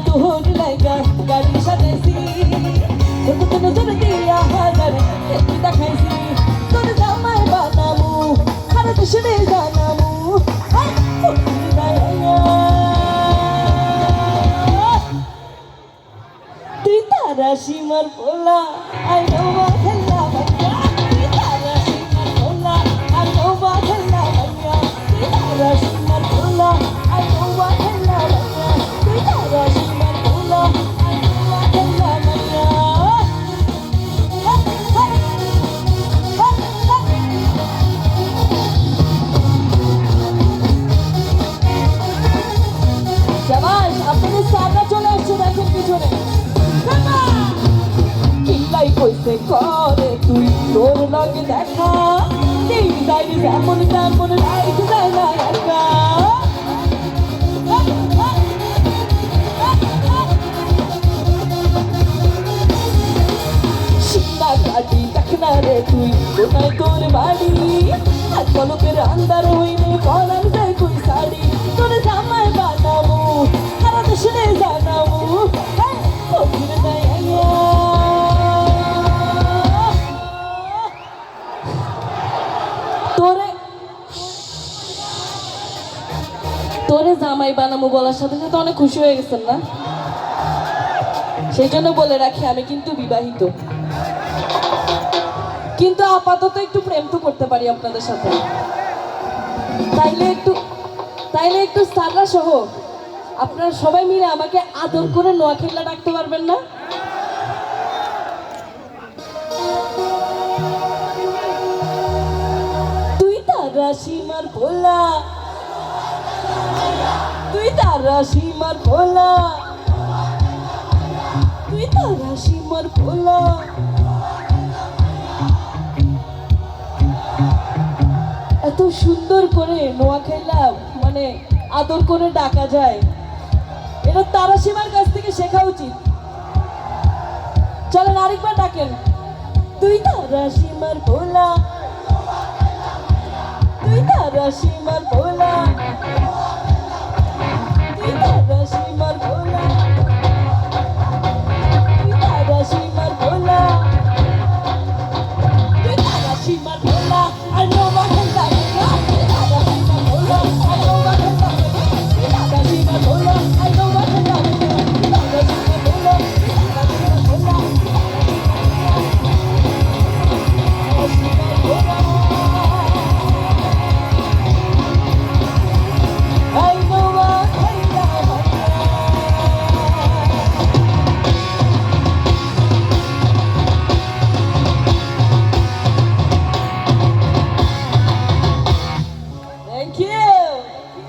তোর লাইগা গাড়ি সাজাইছি কত নজর দিয়া হাজার দেখাইছি তোর জামাই বানামু সারা দেশে জানামু তুই তারা সীমার পোলা আই নো মা খেলা বাচ্চা তুই তারা সীমার পোলা আই নো মা খেলা বাচ্চা তুই তারা সীমার পোলা আই নো মা খেলা বাচ্চা তুই তারা সীমার পোলা আই নো মা খেলা বাচ্চা শাবাশ আপনাদের সামনে চলে আসছে দেখেন পিছনে কিল্লাই কইছে করে তুই তোর লগে দেখা দিন যাইবি যেমন তেমন লাইফ যায় না একা শিক্ষা কাটি দেখ না রে তুই কোথায় তোর বাড়ি এক পলকের আন্দার হইলে পরান যায় তুই শাড়ি তোর জামাই বানাবো সারা দেশে জানাবো ফকির যায় তোরে জামাই বানামু বলার সাথে সাথে অনেক খুশি হয়ে গেছেন না? সেই জন্য বলে রাখি আমি কিন্তু বিবাহিত, কিন্তু আপাতত একটু প্রেম তো করতে পারি আপনাদের সাথে। তাইলে একটু সাররা সহ আপনারা সবাই মিলে আমাকে আদর করে নোয়াখাইলা ডাকতে পারবেন না? তুই তারা সীমার ভোলা, তুই তারা সীমার ভোলা, তুই তারা সীমার ভোলা। এত সুন্দর করে নোয়াখাইলা মানে আদর করে ডাকা যায়, এটা তারা সীমার কাছ থেকে শেখা উচিত। চলেন আরেকবার ডাকেন, তুই তারা সীমার ভোলা, তুই তারা সীমার ভোলা, তুই তারা সীমার ভোলা।